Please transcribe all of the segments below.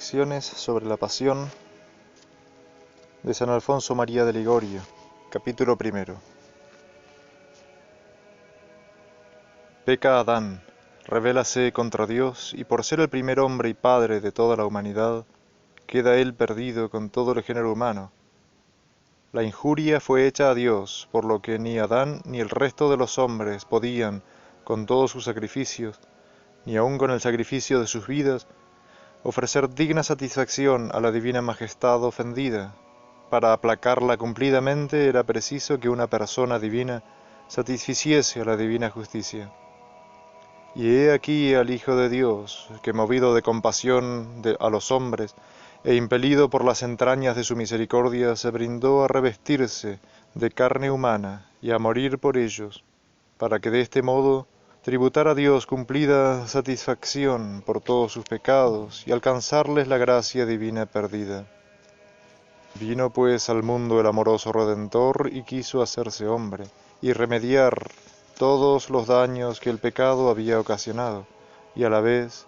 Reflexiones sobre la Pasión de San Alfonso María de Ligorio, capítulo primero. Peca Adán, rebélase contra Dios, y por ser el primer hombre y padre de toda la humanidad, queda él perdido con todo el género humano. La injuria fue hecha a Dios, por lo que ni Adán ni el resto de los hombres podían, con todos sus sacrificios, ni aun con el sacrificio de sus vidas, ofrecer digna satisfacción a la divina majestad ofendida. Para aplacarla cumplidamente era preciso que una persona divina satisficiese a la divina justicia. Y he aquí al Hijo de Dios, que movido de compasión a los hombres, e impelido por las entrañas de su misericordia, se brindó a revestirse de carne humana y a morir por ellos, para que de este modo tributar a Dios cumplida satisfacción por todos sus pecados y alcanzarles la gracia divina perdida. Vino pues al mundo el amoroso Redentor y quiso hacerse hombre y remediar todos los daños que el pecado había ocasionado, y a la vez,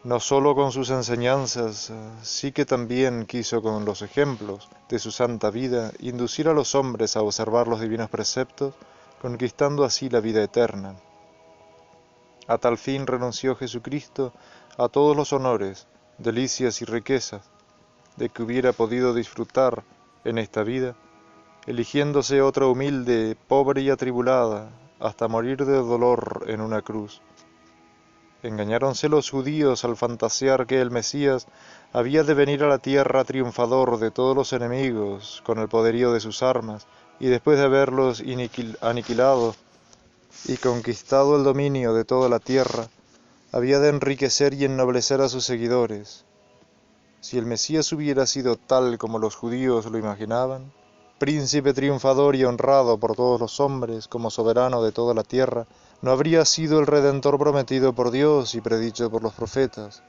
no sólo con sus enseñanzas, sí que también quiso con los ejemplos de su santa vida inducir a los hombres a observar los divinos preceptos, conquistando así la vida eterna. A tal fin renunció Jesucristo a todos los honores, delicias y riquezas de que hubiera podido disfrutar en esta vida, eligiéndose otra humilde, pobre y atribulada, hasta morir de dolor en una cruz. Engañáronse los judíos al fantasear que el Mesías había de venir a la tierra triunfador de todos los enemigos, con el poderío de sus armas, y después de haberlos aniquilado y conquistado el dominio de toda la tierra, había de enriquecer y ennoblecer a sus seguidores. Si el Mesías hubiera sido tal como los judíos lo imaginaban, príncipe triunfador y honrado por todos los hombres como soberano de toda la tierra, no habría sido el Redentor prometido por Dios y predicho por los profetas.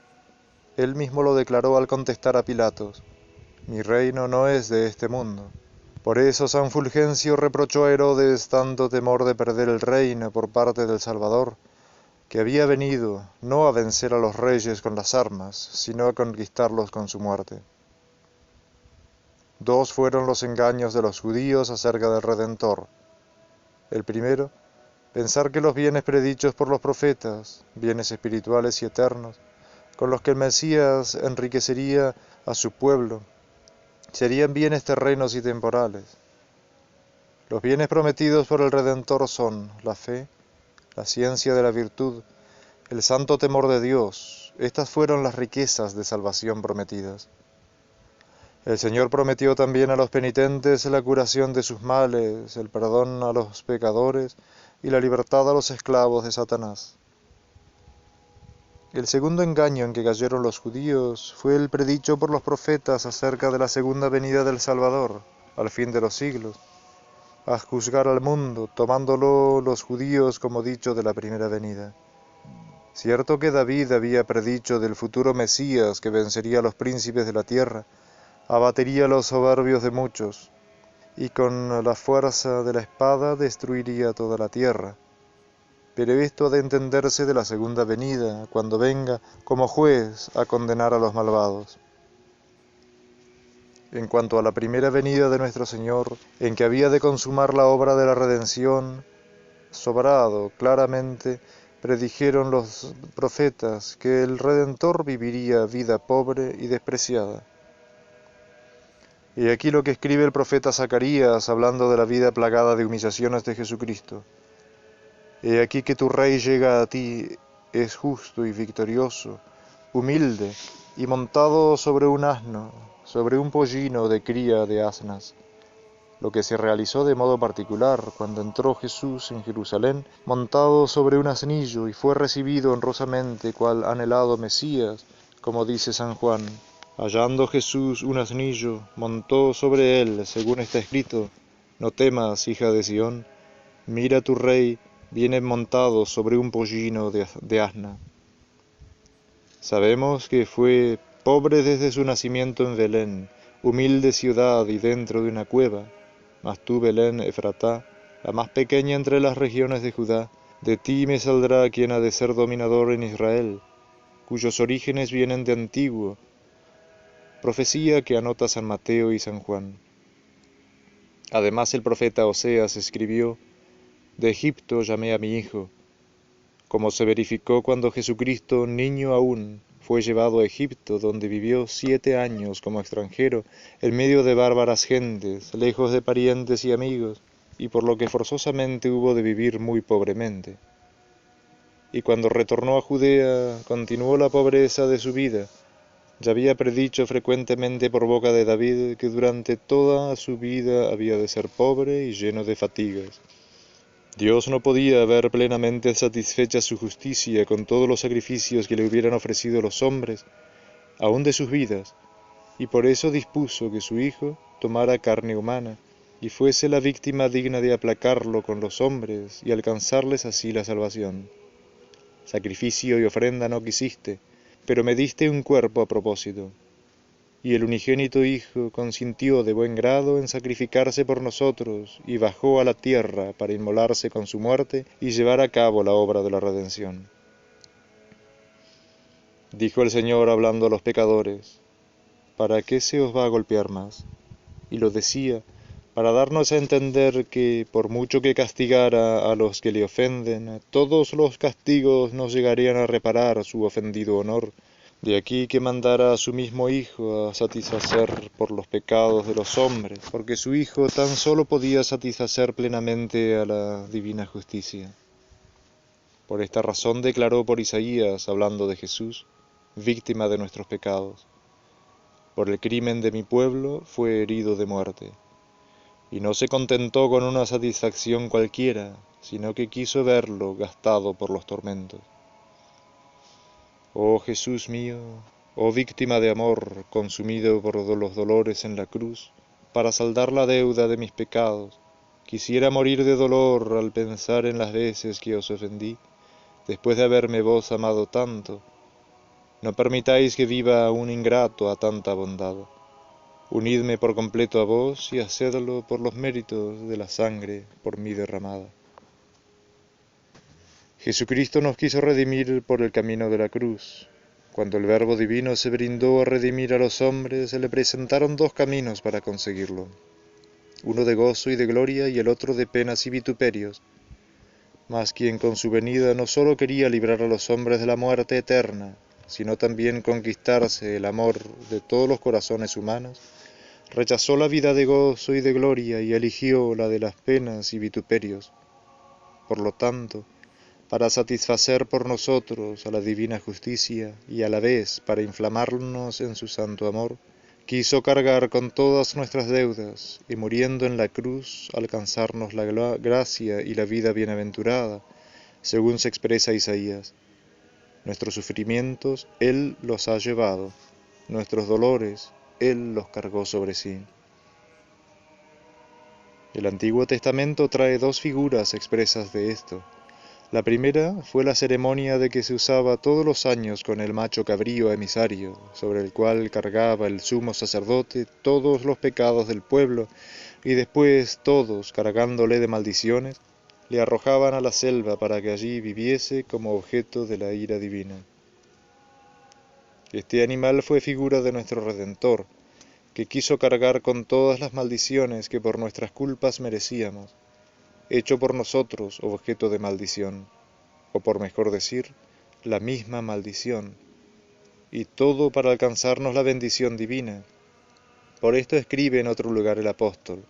Él mismo lo declaró al contestar a Pilatos: «Mi reino no es de este mundo». Por eso San Fulgencio reprochó a Herodes tanto temor de perder el reino por parte del Salvador, que había venido no a vencer a los reyes con las armas, sino a conquistarlos con su muerte. Dos fueron los engaños de los judíos acerca del Redentor. El primero, pensar que los bienes predichos por los profetas, bienes espirituales y eternos, con los que el Mesías enriquecería a su pueblo, serían bienes terrenos y temporales. Los bienes prometidos por el Redentor son la fe, la ciencia de la virtud, el santo temor de Dios. Estas fueron las riquezas de salvación prometidas. El Señor prometió también a los penitentes la curación de sus males, el perdón a los pecadores y la libertad a los esclavos de Satanás. El segundo engaño en que cayeron los judíos fue el predicho por los profetas acerca de la segunda venida del Salvador, al fin de los siglos, a juzgar al mundo, tomándolo los judíos como dicho de la primera venida. Cierto que David había predicho del futuro Mesías que vencería a los príncipes de la tierra, abatería a los soberbios de muchos, y con la fuerza de la espada destruiría toda la tierra. Pero esto ha de entenderse de la segunda venida, cuando venga como juez a condenar a los malvados. En cuanto a la primera venida de nuestro Señor, en que había de consumar la obra de la redención, sobrado, claramente, predijeron los profetas que el Redentor viviría vida pobre y despreciada. Y aquí lo que escribe el profeta Zacarías, hablando de la vida plagada de humillaciones de Jesucristo. He aquí que tu Rey llega a ti, es justo y victorioso, humilde y montado sobre un asno, sobre un pollino de cría de asnas. Lo que se realizó de modo particular cuando entró Jesús en Jerusalén, montado sobre un asnillo, y fue recibido honrosamente cual anhelado Mesías, como dice San Juan. Hallando Jesús un asnillo, montó sobre él, según está escrito: «No temas, hija de Sión, mira tu rey, viene montado sobre un pollino de asna». Sabemos que fue pobre desde su nacimiento en Belén, humilde ciudad y dentro de una cueva. Mas tú, Belén Efratá, la más pequeña entre las regiones de Judá, de ti me saldrá quien ha de ser dominador en Israel, cuyos orígenes vienen de antiguo, profecía que anota San Mateo y San Juan. Además el profeta Oseas escribió: «De Egipto llamé a mi hijo», como se verificó cuando Jesucristo, niño aún, fue llevado a Egipto, donde vivió 7 años como extranjero, en medio de bárbaras gentes, lejos de parientes y amigos, y por lo que forzosamente hubo de vivir muy pobremente. Y cuando retornó a Judea, continuó la pobreza de su vida. Ya había predicho frecuentemente por boca de David que durante toda su vida había de ser pobre y lleno de fatigas. Dios no podía ver plenamente satisfecha su justicia con todos los sacrificios que le hubieran ofrecido los hombres, aun de sus vidas, y por eso dispuso que su Hijo tomara carne humana, y fuese la víctima digna de aplacarlo con los hombres y alcanzarles así la salvación. Sacrificio y ofrenda no quisiste, pero me diste un cuerpo a propósito. Y el unigénito Hijo consintió de buen grado en sacrificarse por nosotros, y bajó a la tierra para inmolarse con su muerte y llevar a cabo la obra de la redención. Dijo el Señor hablando a los pecadores: ¿para qué se os va a golpear más? Y lo decía para darnos a entender que, por mucho que castigara a los que le ofenden, todos los castigos no llegarían a reparar su ofendido honor. De aquí que mandara a su mismo Hijo a satisfacer por los pecados de los hombres, porque su Hijo tan solo podía satisfacer plenamente a la divina justicia. Por esta razón declaró por Isaías, hablando de Jesús, víctima de nuestros pecados: por el crimen de mi pueblo fue herido de muerte. Y no se contentó con una satisfacción cualquiera, sino que quiso verlo gastado por los tormentos. Oh Jesús mío, oh víctima de amor, consumido por los dolores en la cruz, para saldar la deuda de mis pecados, quisiera morir de dolor al pensar en las veces que os ofendí, después de haberme vos amado tanto. No permitáis que viva un ingrato a tanta bondad. Unidme por completo a vos y hacedlo por los méritos de la sangre por mí derramada. Jesucristo nos quiso redimir por el camino de la cruz. Cuando el Verbo Divino se brindó a redimir a los hombres, se le presentaron 2 caminos para conseguirlo, uno de gozo y de gloria y el otro de penas y vituperios. Mas quien con su venida no sólo quería librar a los hombres de la muerte eterna, sino también conquistarse el amor de todos los corazones humanos, rechazó la vida de gozo y de gloria y eligió la de las penas y vituperios. Por lo tanto, para satisfacer por nosotros a la divina justicia y a la vez para inflamarnos en su santo amor, quiso cargar con todas nuestras deudas y muriendo en la cruz alcanzarnos la gracia y la vida bienaventurada, según se expresa Isaías. Nuestros sufrimientos Él los ha llevado, nuestros dolores Él los cargó sobre sí. El Antiguo Testamento trae 2 figuras expresas de esto. La primera fue la ceremonia de que se usaba todos los años con el macho cabrío emisario, sobre el cual cargaba el sumo sacerdote todos los pecados del pueblo, y después todos, cargándole de maldiciones, le arrojaban a la selva para que allí viviese como objeto de la ira divina. Este animal fue figura de nuestro Redentor, que quiso cargar con todas las maldiciones que por nuestras culpas merecíamos, hecho por nosotros objeto de maldición, o por mejor decir, la misma maldición, y todo para alcanzarnos la bendición divina. Por esto escribe en otro lugar el apóstol: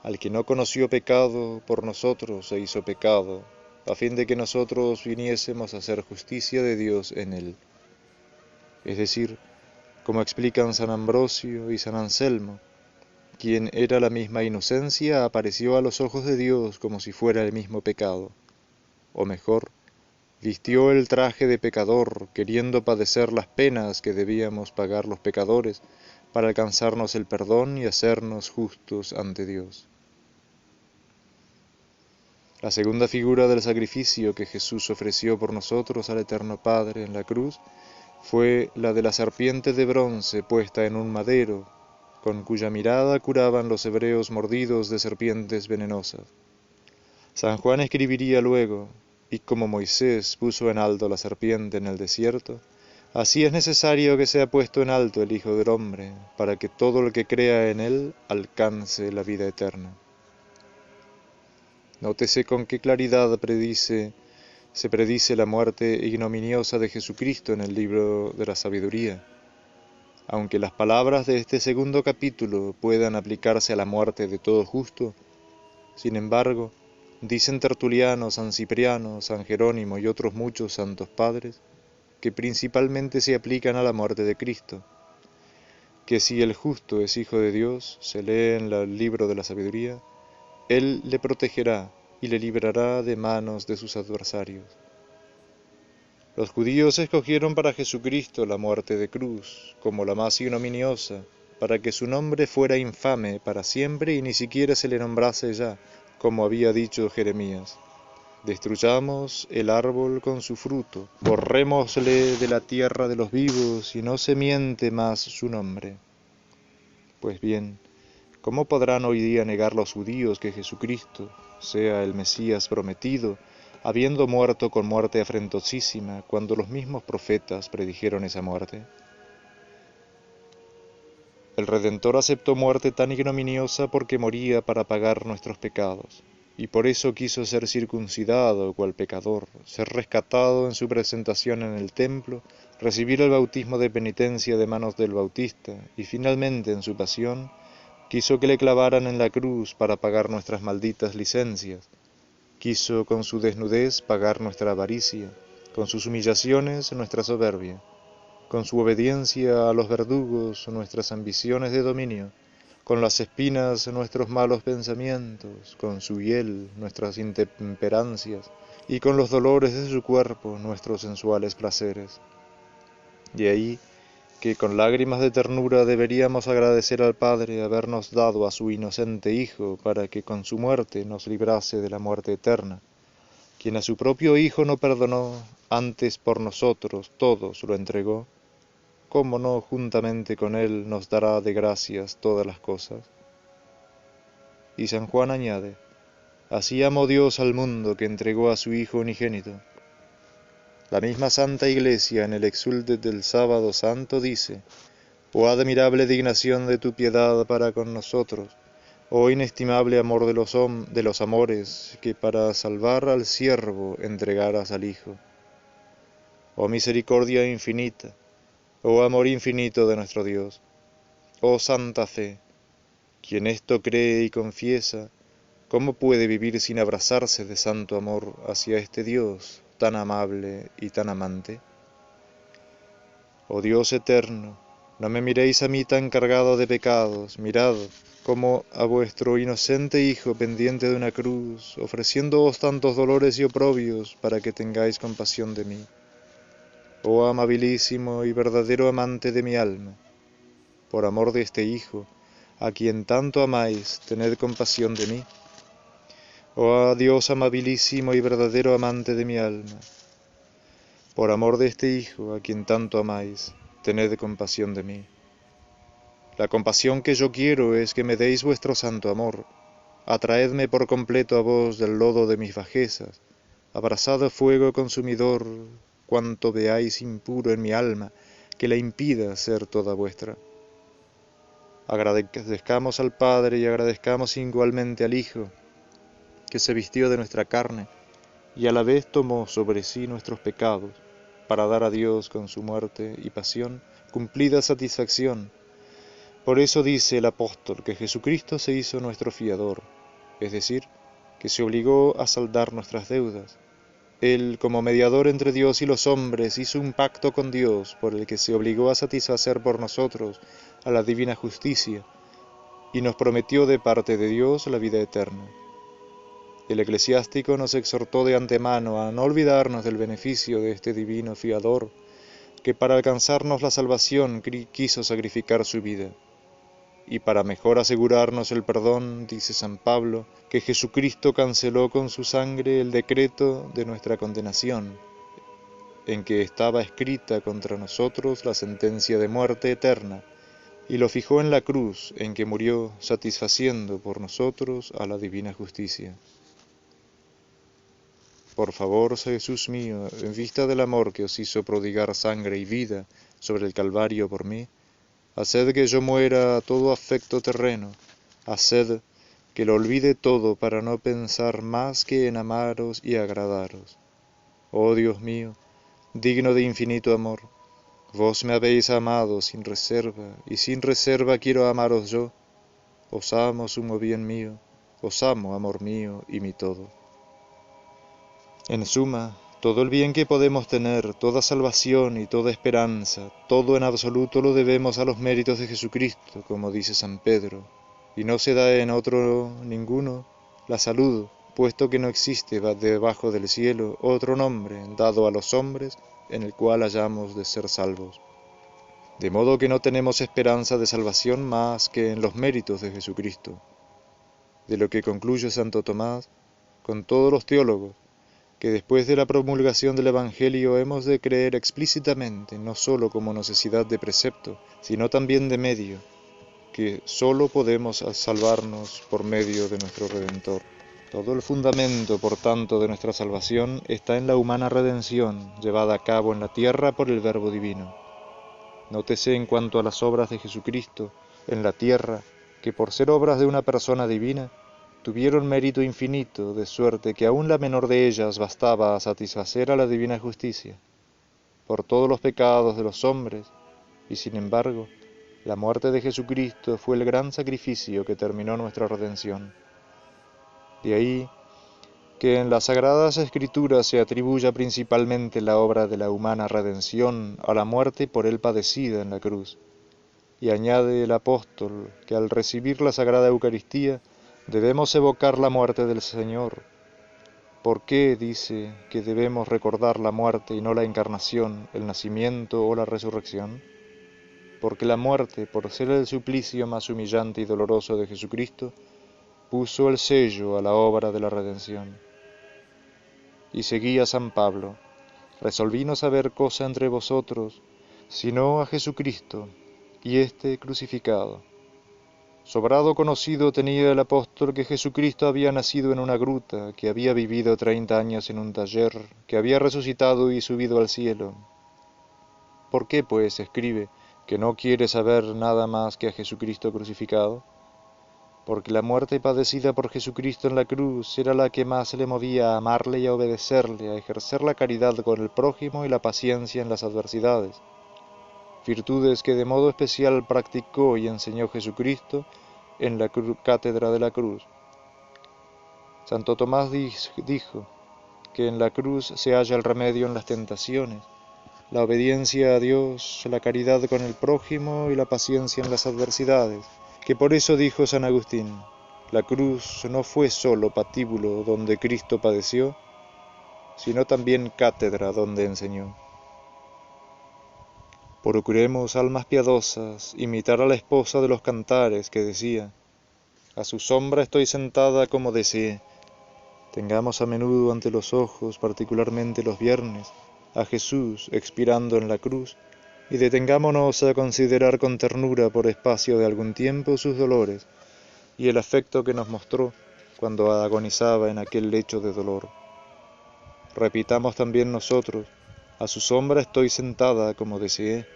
al que no conoció pecado, por nosotros se hizo pecado, a fin de que nosotros viniésemos a hacer justicia de Dios en él. Es decir, como explican San Ambrosio y San Anselmo, quien era la misma inocencia apareció a los ojos de Dios como si fuera el mismo pecado, o mejor, vistió el traje de pecador, queriendo padecer las penas que debíamos pagar los pecadores, para alcanzarnos el perdón y hacernos justos ante Dios. La segunda figura del sacrificio que Jesús ofreció por nosotros al Eterno Padre en la cruz fue la de la serpiente de bronce puesta en un madero, con cuya mirada curaban los hebreos mordidos de serpientes venenosas. San Juan escribiría luego: y como Moisés puso en alto la serpiente en el desierto, Así es necesario que sea puesto en alto el Hijo del Hombre, para que todo el que crea en él alcance la vida eterna. Nótese con qué claridad se predice la muerte ignominiosa de Jesucristo en el libro de la sabiduría. Aunque las palabras de este segundo capítulo puedan aplicarse a la muerte de todo justo, sin embargo, dicen Tertuliano, San Cipriano, San Jerónimo y otros muchos santos padres, que principalmente se aplican a la muerte de Cristo, que si el justo es hijo de Dios, se lee en el libro de la sabiduría, Él le protegerá y le librará de manos de sus adversarios. Los judíos escogieron para Jesucristo la muerte de cruz como la más ignominiosa, para que su nombre fuera infame para siempre y ni siquiera se le nombrase ya, como había dicho Jeremías. Destruyamos el árbol con su fruto, borrémosle de la tierra de los vivos y no se miente más su nombre. Pues bien, ¿cómo podrán hoy día negar los judíos que Jesucristo sea el Mesías prometido, habiendo muerto con muerte afrentosísima, cuando los mismos profetas predijeron esa muerte? El Redentor aceptó muerte tan ignominiosa porque moría para pagar nuestros pecados, y por eso quiso ser circuncidado cual pecador, ser rescatado en su presentación en el templo, recibir el bautismo de penitencia de manos del Bautista, y finalmente en su pasión, quiso que le clavaran en la cruz para pagar nuestras malditas licencias, quiso con su desnudez pagar nuestra avaricia, con sus humillaciones nuestra soberbia, con su obediencia a los verdugos nuestras ambiciones de dominio, con las espinas nuestros malos pensamientos, con su hiel nuestras intemperancias, y con los dolores de su cuerpo nuestros sensuales placeres. Y ahí que con lágrimas de ternura deberíamos agradecer al Padre habernos dado a su inocente Hijo para que con su muerte nos librase de la muerte eterna, quien a su propio Hijo no perdonó, antes por nosotros todos lo entregó. ¿Cómo no juntamente con él nos dará de gracias todas las cosas? Y San Juan añade, así amó Dios al mundo que entregó a su Hijo unigénito. La misma Santa Iglesia en el exulte del Sábado Santo dice, oh admirable dignación de tu piedad para con nosotros, oh inestimable amor de los amores, que para salvar al siervo entregaras al Hijo. Oh misericordia infinita, oh amor infinito de nuestro Dios, oh santa fe, quien esto cree y confiesa, ¿cómo puede vivir sin abrazarse de santo amor hacia este Dios tan amable y tan amante? Oh Dios eterno, no me miréis a mí tan cargado de pecados, mirad como a vuestro inocente Hijo pendiente de una cruz, ofreciéndoos tantos dolores y oprobios para que tengáis compasión de mí. Oh amabilísimo y verdadero amante de mi alma, por amor de este Hijo, a quien tanto amáis, tened compasión de mí. Oh Dios amabilísimo y verdadero amante de mi alma, por amor de este Hijo, a quien tanto amáis, tened compasión de mí. La compasión que yo quiero es que me deis vuestro santo amor. Atraedme por completo a vos del lodo de mis bajezas, abrazad fuego consumidor cuanto veáis impuro en mi alma, que la impida ser toda vuestra. Agradezcamos al Padre y agradezcamos igualmente al Hijo, que se vistió de nuestra carne y a la vez tomó sobre sí nuestros pecados, para dar a Dios con su muerte y pasión cumplida satisfacción. Por eso dice el apóstol que Jesucristo se hizo nuestro fiador, es decir, que se obligó a saldar nuestras deudas. Él, como mediador entre Dios y los hombres, hizo un pacto con Dios por el que se obligó a satisfacer por nosotros a la divina justicia, y nos prometió de parte de Dios la vida eterna. El eclesiástico nos exhortó de antemano a no olvidarnos del beneficio de este divino fiador, que para alcanzarnos la salvación quiso sacrificar su vida. Y para mejor asegurarnos el perdón, dice San Pablo, que Jesucristo canceló con su sangre el decreto de nuestra condenación, en que estaba escrita contra nosotros la sentencia de muerte eterna, y lo fijó en la cruz en que murió, satisfaciendo por nosotros a la divina justicia. Por favor, Jesús mío, en vista del amor que os hizo prodigar sangre y vida sobre el Calvario por mí, haced que yo muera a todo afecto terreno, haced que lo olvide todo para no pensar más que en amaros y agradaros. Oh Dios mío, digno de infinito amor, vos me habéis amado sin reserva, y sin reserva quiero amaros yo. Os amo, sumo bien mío, os amo, amor mío y mi todo. En suma, todo el bien que podemos tener, toda salvación y toda esperanza, todo en absoluto lo debemos a los méritos de Jesucristo, como dice San Pedro, y no se da en otro ninguno la salud, puesto que no existe debajo del cielo otro nombre dado a los hombres en el cual hayamos de ser salvos. De modo que no tenemos esperanza de salvación más que en los méritos de Jesucristo, de lo que concluye Santo Tomás con todos los teólogos, que después de la promulgación del Evangelio hemos de creer explícitamente, no sólo como necesidad de precepto, sino también de medio, que sólo podemos salvarnos por medio de nuestro Redentor. Todo el fundamento, por tanto, de nuestra salvación está en la humana redención, llevada a cabo en la tierra por el Verbo Divino. Nótese en cuanto a las obras de Jesucristo en la tierra, que por ser obras de una persona divina, tuvieron mérito infinito, de suerte que aún la menor de ellas bastaba a satisfacer a la divina justicia, por todos los pecados de los hombres, y sin embargo, la muerte de Jesucristo fue el gran sacrificio que terminó nuestra redención. De ahí que en las Sagradas Escrituras se atribuya principalmente la obra de la humana redención a la muerte por él padecida en la cruz, y añade el apóstol que al recibir la Sagrada Eucaristía debemos evocar la muerte del Señor. ¿Por qué dice que debemos recordar la muerte y no la encarnación, el nacimiento o la resurrección? Porque la muerte, por ser el suplicio más humillante y doloroso de Jesucristo, puso el sello a la obra de la redención. Y seguía San Pablo: resolví no saber cosa entre vosotros, sino a Jesucristo, y éste crucificado. Sobrado conocido tenía el apóstol que Jesucristo había nacido en una gruta, que había vivido 30 años en un taller, que había resucitado y subido al cielo. ¿Por qué, pues, escribe que no quiere saber nada más que a Jesucristo crucificado? Porque la muerte padecida por Jesucristo en la cruz era la que más le movía a amarle y a obedecerle, a ejercer la caridad con el prójimo y la paciencia en las adversidades, virtudes que de modo especial practicó y enseñó Jesucristo en la cátedra de la cruz. Santo Tomás dijo que en la cruz se halla el remedio en las tentaciones, la obediencia a Dios, la caridad con el prójimo y la paciencia en las adversidades, que por eso dijo San Agustín: la cruz no fue sólo patíbulo donde Cristo padeció, sino también cátedra donde enseñó. Procuremos, almas piadosas, imitar a la esposa de los Cantares, que decía: a su sombra estoy sentada como deseé. Tengamos a menudo ante los ojos, particularmente los viernes, a Jesús expirando en la cruz, y detengámonos a considerar con ternura por espacio de algún tiempo sus dolores y el afecto que nos mostró cuando agonizaba en aquel lecho de dolor. Repitamos también nosotros: a su sombra estoy sentada como deseé.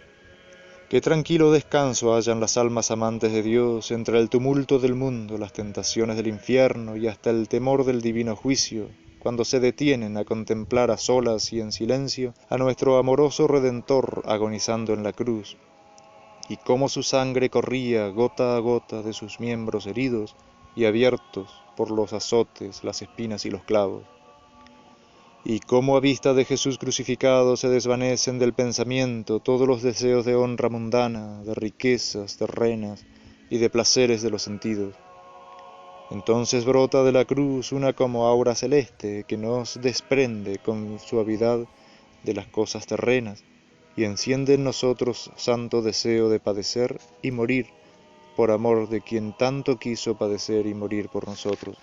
Qué tranquilo descanso hallan las almas amantes de Dios entre el tumulto del mundo, las tentaciones del infierno y hasta el temor del divino juicio, cuando se detienen a contemplar a solas y en silencio a nuestro amoroso Redentor agonizando en la cruz, y cómo su sangre corría gota a gota de sus miembros heridos y abiertos por los azotes, las espinas y los clavos. Y cómo a vista de Jesús crucificado se desvanecen del pensamiento todos los deseos de honra mundana, de riquezas terrenas y de placeres de los sentidos. Entonces brota de la cruz una como aura celeste que nos desprende con suavidad de las cosas terrenas y enciende en nosotros santo deseo de padecer y morir por amor de quien tanto quiso padecer y morir por nosotros.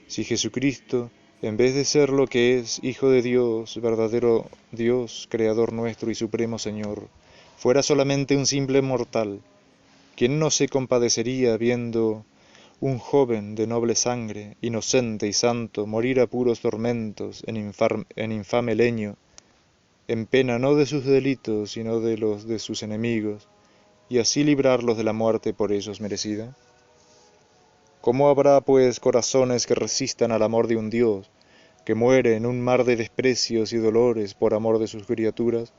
Si Jesucristo, en vez de ser lo que es, Hijo de Dios, verdadero Dios, Creador nuestro y Supremo Señor, fuera solamente un simple mortal, ¿quién no se compadecería viendo un joven de noble sangre, inocente y santo, morir a puros tormentos en infame leño, en pena no de sus delitos, sino de los de sus enemigos, y así librarlos de la muerte por ellos merecida? ¿Cómo habrá, pues, corazones que resistan al amor de un Dios, que muere en un mar de desprecios y dolores por amor de sus criaturas?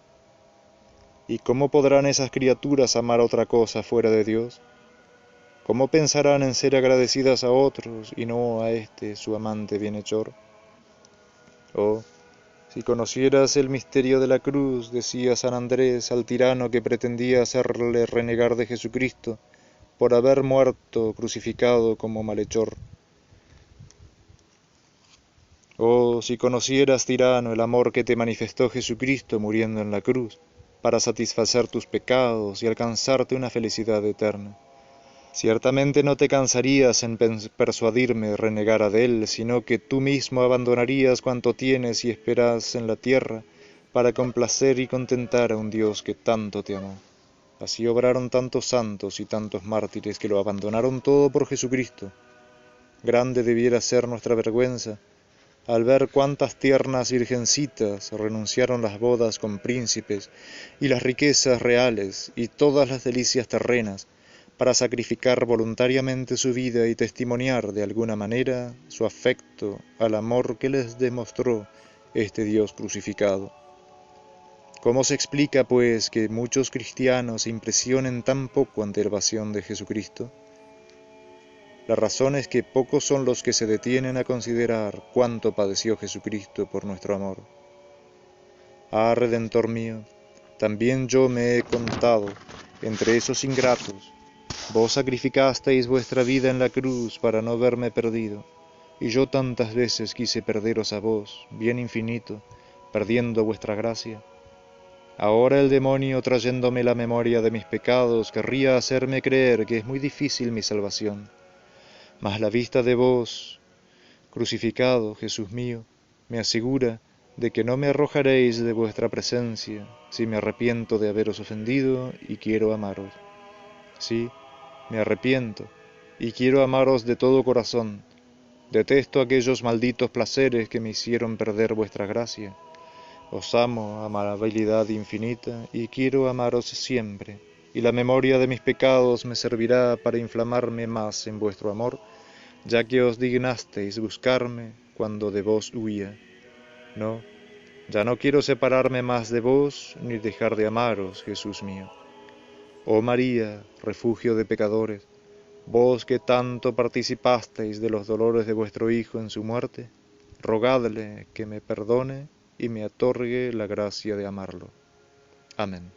¿Y cómo podrán esas criaturas amar otra cosa fuera de Dios? ¿Cómo pensarán en ser agradecidas a otros y no a este su amante bienhechor? Oh, si conocieras el misterio de la cruz, decía San Andrés al tirano que pretendía hacerle renegar de Jesucristo por haber muerto crucificado como malhechor. Oh, si conocieras, tirano, el amor que te manifestó Jesucristo muriendo en la cruz, para satisfacer tus pecados y alcanzarte una felicidad eterna. Ciertamente no te cansarías en persuadirme renegara de él, sino que tú mismo abandonarías cuanto tienes y esperas en la tierra, para complacer y contentar a un Dios que tanto te amó. Así obraron tantos santos y tantos mártires que lo abandonaron todo por Jesucristo. Grande debiera ser nuestra vergüenza al ver cuántas tiernas virgencitas renunciaron las bodas con príncipes y las riquezas reales y todas las delicias terrenas para sacrificar voluntariamente su vida y testimoniar de alguna manera su afecto al amor que les demostró este Dios crucificado. ¿Cómo se explica, pues, que muchos cristianos se impresionen tan poco ante la pasión de Jesucristo? La razón es que pocos son los que se detienen a considerar cuánto padeció Jesucristo por nuestro amor. Ah, Redentor mío, también yo me he contado entre esos ingratos. Vos sacrificasteis vuestra vida en la cruz para no verme perdido, y yo tantas veces quise perderos a vos, bien infinito, perdiendo vuestra gracia. Ahora el demonio, trayéndome la memoria de mis pecados, querría hacerme creer que es muy difícil mi salvación. Mas la vista de vos, crucificado, Jesús mío, me asegura de que no me arrojaréis de vuestra presencia, si me arrepiento de haberos ofendido y quiero amaros. Sí, me arrepiento y quiero amaros de todo corazón. Detesto aquellos malditos placeres que me hicieron perder vuestra gracia. Os amo, amabilidad infinita, y quiero amaros siempre, y la memoria de mis pecados me servirá para inflamarme más en vuestro amor, ya que os dignasteis buscarme cuando de vos huía. No, ya no quiero separarme más de vos, ni dejar de amaros, Jesús mío. Oh María, refugio de pecadores, vos que tanto participasteis de los dolores de vuestro Hijo en su muerte, rogadle que me perdone y me otorgue la gracia de amarlo. Amén.